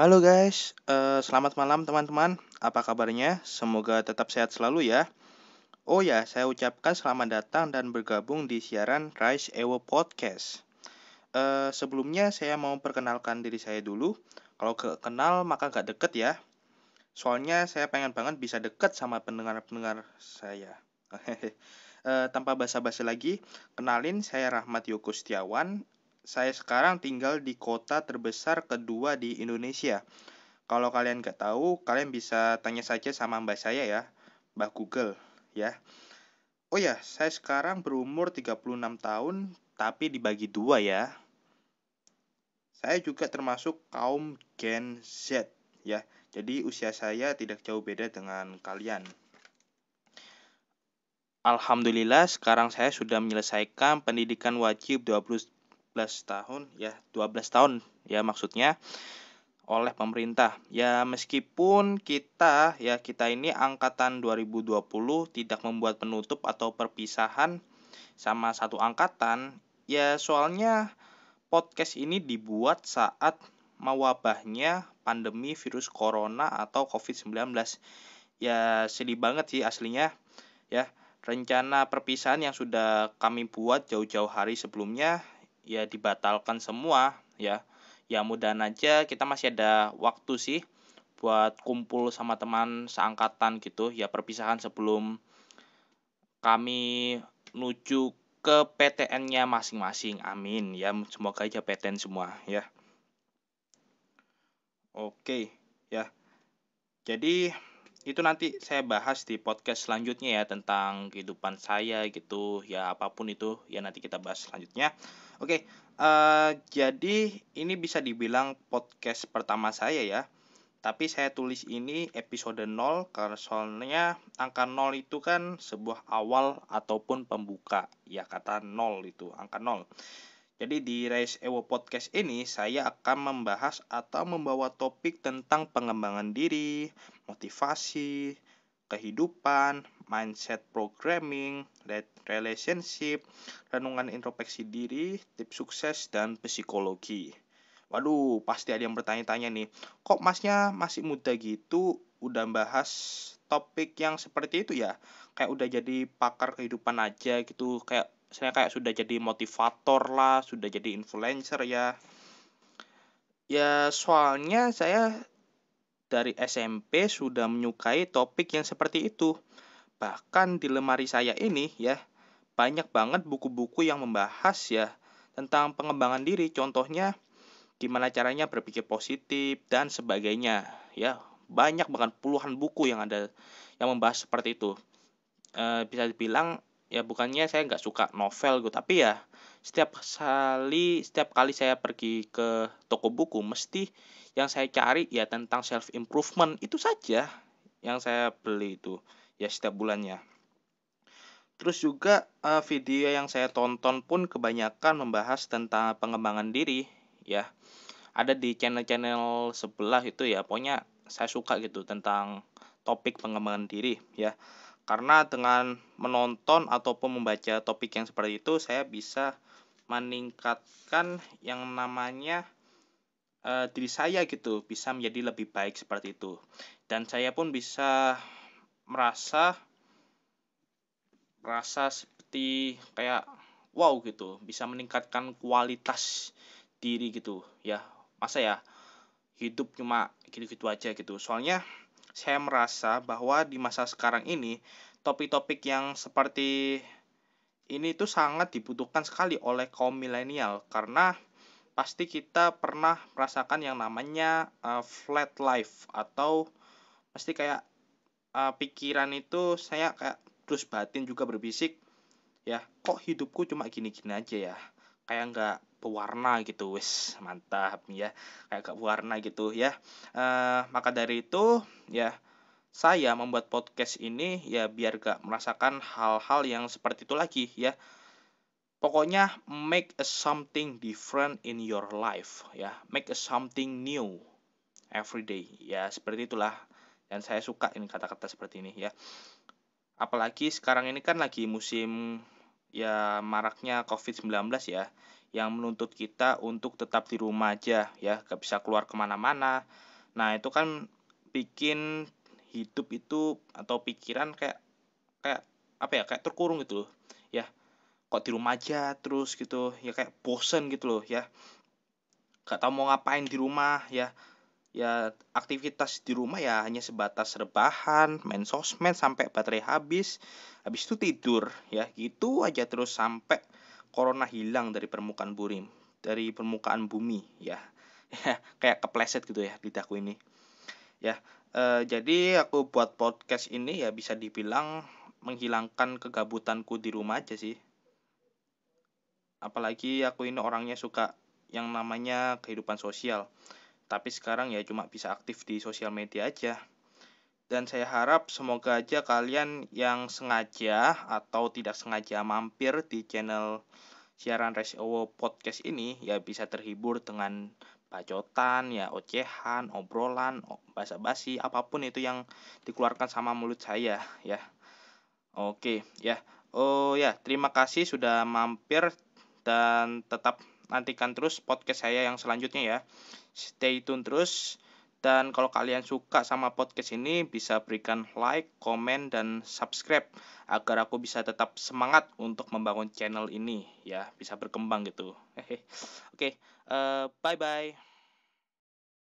Halo guys, selamat malam teman-teman. Apa kabarnya? Semoga tetap sehat selalu ya. Oh ya, saya ucapkan selamat datang dan bergabung di siaran Rise Ewo Podcast. Sebelumnya saya mau perkenalkan diri saya dulu. Kalau kenal maka gak deket ya. Soalnya saya pengen banget bisa deket sama pendengar-pendengar saya. Tanpa basa-basi lagi, kenalin saya Rahmat Yoko Setiawan. Saya sekarang tinggal di kota terbesar kedua di Indonesia. Kalau kalian nggak tahu, kalian bisa tanya saja sama mbak saya ya, Mbak Google ya. Oh ya, saya sekarang berumur 36 tahun, tapi dibagi dua ya. Saya juga termasuk kaum Gen Z ya. Jadi usia saya tidak jauh beda dengan kalian. Alhamdulillah sekarang saya sudah menyelesaikan pendidikan wajib 12 tahun ya, 12 tahun ya maksudnya oleh pemerintah. Ya, meskipun kita ini angkatan 2020 tidak membuat penutup atau perpisahan sama satu angkatan, ya soalnya podcast ini dibuat saat mewabahnya pandemi virus corona atau COVID-19. Ya, sedih banget sih aslinya ya. Rencana perpisahan yang sudah kami buat jauh-jauh hari sebelumnya ya dibatalkan semua ya. Ya mudahan aja kita masih ada waktu sih buat kumpul sama teman seangkatan gitu ya, perpisahan sebelum kami menuju ke PTN-nya masing-masing. Amin ya, semoga aja PTN semua ya. Oke ya. Jadi itu nanti saya bahas di podcast selanjutnya ya, tentang kehidupan saya gitu ya, apapun itu ya nanti kita bahas selanjutnya. Oke, jadi ini bisa dibilang podcast pertama saya ya. Tapi saya tulis ini episode 0 karena soalnya angka 0 itu kan sebuah awal ataupun pembuka. Ya kata 0 itu, angka 0. Jadi di Rise Ewo Podcast ini saya akan membahas atau membawa topik tentang pengembangan diri, motivasi, kehidupan, mindset programming, relationship, renungan introspeksi diri, tips sukses, dan psikologi. Waduh, pasti ada yang bertanya-tanya nih, kok masnya masih muda gitu, udah bahas topik yang seperti itu ya? Kayak udah jadi pakar kehidupan aja gitu, kayak saya kayak sudah jadi motivator lah, sudah jadi influencer ya. Ya soalnya saya dari SMP sudah menyukai topik yang seperti itu. Bahkan di lemari saya ini ya, banyak banget buku-buku yang membahas ya tentang pengembangan diri. Contohnya gimana caranya berpikir positif dan sebagainya ya. Banyak bahkan puluhan buku yang ada yang membahas seperti itu. Bisa dibilang ya bukannya saya nggak suka novel gitu, tapi ya setiap kali saya pergi ke toko buku mesti yang saya cari ya tentang self improvement itu saja yang saya beli itu ya setiap bulannya. Terus juga video yang saya tonton pun kebanyakan membahas tentang pengembangan diri ya. Ada di channel-channel sebelah itu ya, pokoknya saya suka gitu tentang topik pengembangan diri ya. Karena dengan menonton ataupun membaca topik yang seperti itu, saya bisa meningkatkan yang namanya diri saya gitu, bisa menjadi lebih baik seperti itu. Dan saya pun bisa merasa seperti kayak wow gitu, bisa meningkatkan kualitas diri gitu ya. Masa ya hidup cuma gitu-gitu aja gitu. Soalnya saya merasa bahwa di masa sekarang ini topik-topik yang seperti ini tuh sangat dibutuhkan sekali oleh kaum milenial, karena pasti kita pernah merasakan yang namanya flat life, atau pasti kayak pikiran itu saya kayak terus batin juga berbisik ya, kok hidupku cuma gini-gini aja ya, kayak nggak pewarna gitu, wes mantap ya, kayak gak pewarna gitu ya. Maka dari itu ya saya membuat podcast ini ya biar gak merasakan hal-hal yang seperti itu lagi ya. Pokoknya make a something different in your life ya, make a something new every day ya, seperti itulah. Dan saya suka ini kata-kata seperti ini ya. Apalagi sekarang ini kan lagi musim ya maraknya COVID-19 ya, yang menuntut kita untuk tetap di rumah aja ya, gak bisa keluar kemana-mana. Nah, itu kan bikin hidup itu atau pikiran kayak kayak apa ya, kayak terkurung gitu loh. Ya, kok di rumah aja terus gitu, ya kayak bosen gitu loh ya. Gak tahu mau ngapain di rumah ya. Ya aktivitas di rumah ya hanya sebatas rebahan, main sosmed sampai baterai habis. Habis itu tidur ya. Gitu aja terus sampai corona hilang dari permukaan bumi ya. Ya, kayak kepleset gitu ya lidahku ini. Ya, jadi aku buat podcast ini ya bisa dibilang menghilangkan kegabutanku di rumah aja sih. Apalagi aku ini orangnya suka yang namanya kehidupan sosial. Tapi sekarang ya cuma bisa aktif di sosial media aja. Dan saya harap semoga aja kalian yang sengaja atau tidak sengaja mampir di channel siaran Resiowo Podcast ini ya bisa terhibur dengan bacotan, ya ocehan, obrolan, basa-basi, apapun itu yang dikeluarkan sama mulut saya ya. Oke, ya. Oh ya, terima kasih sudah mampir dan tetap nantikan terus podcast saya yang selanjutnya ya. Stay tune terus. Dan kalau kalian suka sama podcast ini bisa berikan like, komen, dan subscribe agar aku bisa tetap semangat untuk membangun channel ini ya, bisa berkembang gitu. Oke, bye bye.